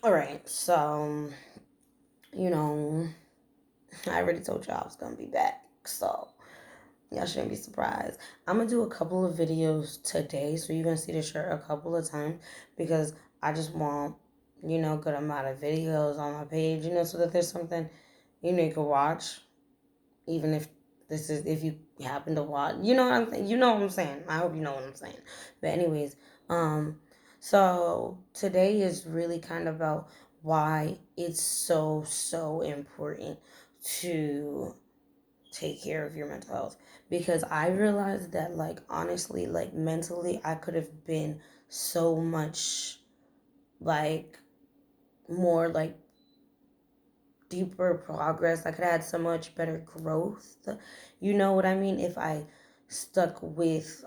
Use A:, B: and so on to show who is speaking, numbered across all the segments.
A: All right, so you know, I already told y'all I was gonna be back, so y'all shouldn't be surprised. I'm gonna do a couple of videos today, so you're gonna see the shirt a couple of times because I just want good amount of videos on my page, so that there's something you can watch, even if if you happen to watch, you know what I'm saying. I hope you know what I'm saying. But anyways, um, so today is really kind of about why it's so important to take care of your mental health, because I realized that, like, honestly, like, mentally I could have been so much, like, more like deeper progress. I could have had so much better growth. You know what I mean? If I stuck with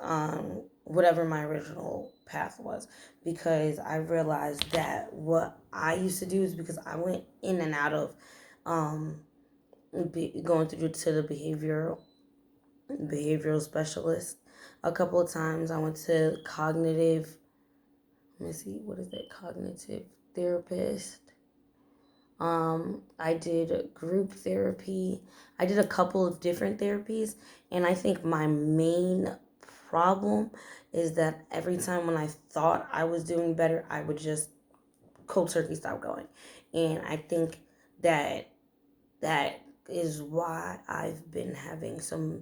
A: whatever my original path was, because I realized that what I used to do is because I went in and out of um, going through to the behavioral specialist a couple of times. I went to cognitive. Let me see, what is it? Cognitive therapist. I did group therapy. I did a couple of different therapies, and I think my main problem is that every time when I thought I was doing better, I would just cold turkey stop going. And I think that that is why I've been having so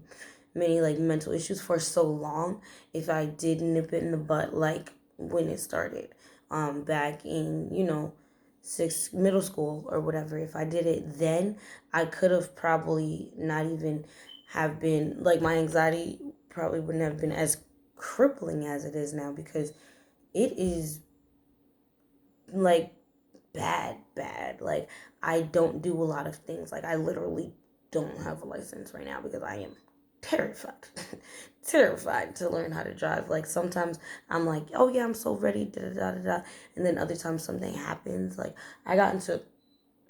A: many like mental issues for so long. If I did nip it in the butt, like when it started, back in middle school or whatever, if I did it then, I could have probably not even have been like, my anxiety probably wouldn't have been as crippling as it is now, because it is like bad. Like, I don't do a lot of things. Like, I literally don't have a license right now because I am terrified. Terrified to learn how to drive. Like, sometimes I'm like, oh yeah, I'm so ready, da da da da da. And then other times something happens. Like, I got into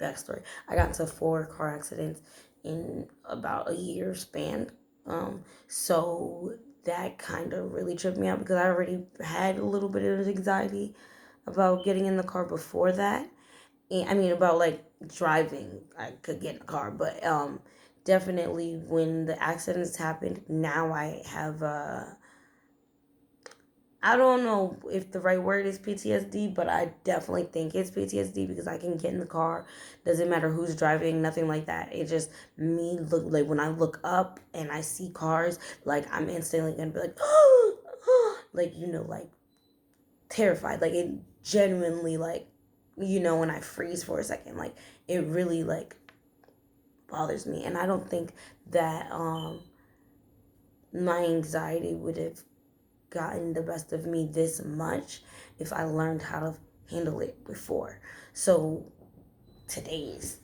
A: backstory. I got into 4 car accidents in about a year span. So that kind of really tripped me out because I already had a little bit of anxiety about getting in the car before that. And, I mean, about like driving, I could get in a car, but definitely when the accidents happened, now I have I don't know if the right word is PTSD, but I definitely think it's PTSD because I can get in the car. Doesn't matter who's driving, nothing like that. It just, me look like, when I look up and I see cars, like, I'm instantly gonna be like, like, like terrified. Like, it genuinely, like, when I freeze for a second, like, it really, like, bothers me. And I don't think that my anxiety would have gotten the best of me this much if I learned how to handle it before. So today's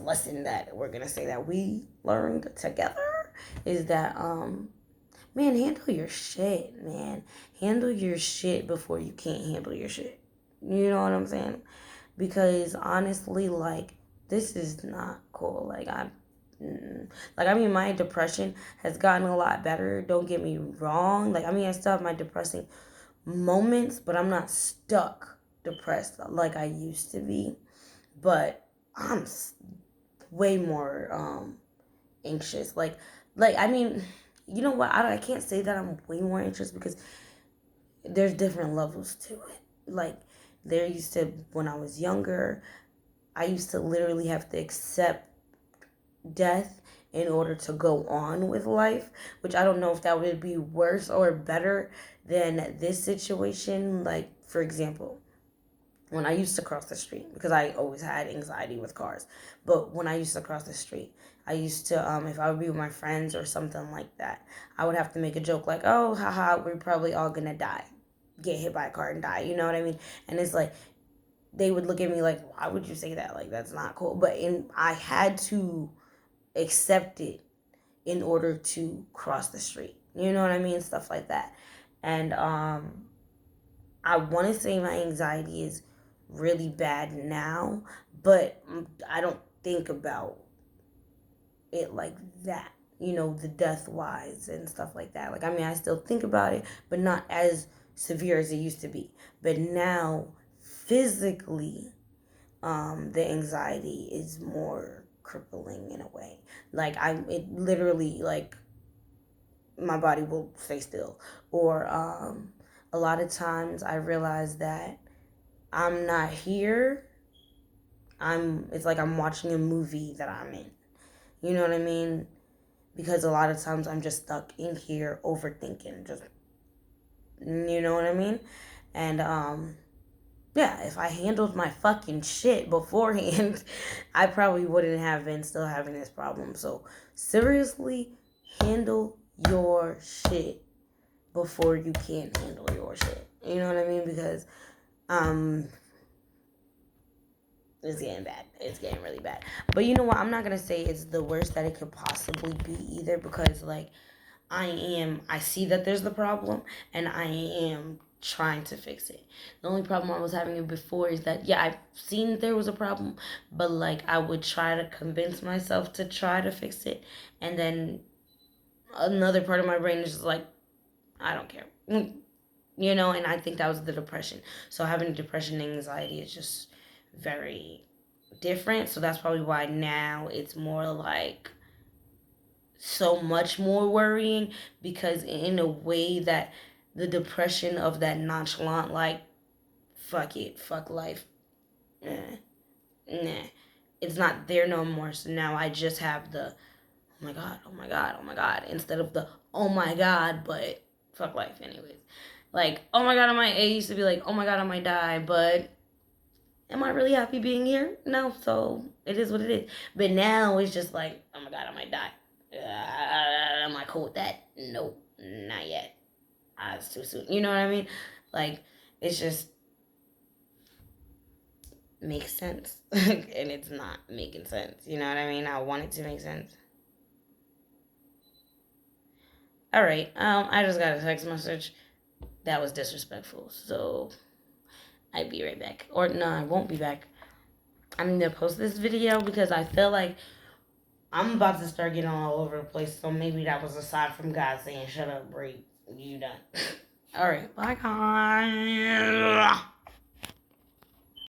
A: lesson that we're gonna say that we learned together is that man, handle your shit, man. Handle your shit before you can't handle your shit. You know what I'm saying? Because honestly, like, this is not cool. Like, I mean, my depression has gotten a lot better. Don't get me wrong. Like, I mean, I still have my depressing moments, but I'm not stuck depressed like I used to be. But I'm way more anxious. Like, I mean, you know what? I can't say that I'm way more anxious because there's different levels to it. Like, there used to, when I was younger, I used to literally have to accept death in order to go on with life, which I don't know if that would be worse or better than this situation. Like, for example, when I used to cross the street, because I always had anxiety with cars, but when I used to cross the street, I used to, if I would be with my friends or something like that, I would have to make a joke like, oh, haha, we're probably all gonna die, get hit by a car and die, you know what I mean? And it's like, they would look at me like, why would you say that? Like, that's not cool. But I had to accept it in order to cross the street. You know what I mean? Stuff like that. And I want to say my anxiety is really bad now, but I don't think about it like that. The death wise and stuff like that. Like, I mean, I still think about it, but not as severe as it used to be. But now, physically, the anxiety is more crippling in a way. Like it literally, like, my body will stay still. Or a lot of times I realize that I'm not here. It's like I'm watching a movie that I'm in. You know what I mean? Because a lot of times I'm just stuck in here overthinking. Just, you know what I mean? And yeah, if I handled my fucking shit beforehand, I probably wouldn't have been still having this problem. So seriously, handle your shit before you can't handle your shit. You know what I mean? Because um it's getting bad. It's getting really bad. But you know what? I'm not gonna say it's the worst that it could possibly be either, because like I see that there's the problem, and I am trying to fix it. The only problem I was having before is that, yeah, I've seen there was a problem, but like I would try to convince myself to try to fix it, and then another part of my brain is just like, I don't care. You know, and I think that was the depression. So having depression and anxiety is just very different. So that's probably why now it's more like so much more worrying, because in a way that the depression of that nonchalant, like, fuck it, fuck life, nah, it's not there no more. So now I just have the, oh my god, oh my god, oh my god, instead of the, oh my god, but fuck life anyways. Like, oh my god, I used to be like, oh my god, I might die, but am I really happy being here? No, so it is what it is. But now it's just like, oh my god, I might die. Am I cool with that? Nope, not yet. It's too soon. You know what I mean? Like, it's just makes sense. And it's not making sense. You know what I mean? I want it to make sense. Alright, I just got a text message that was disrespectful. So I'll be right back. Or no, I won't be back. I'm gonna post this video because I feel like I'm about to start getting all over the place. So maybe that was a sign from God saying, shut up, Brie. You done. Alright, bye guys.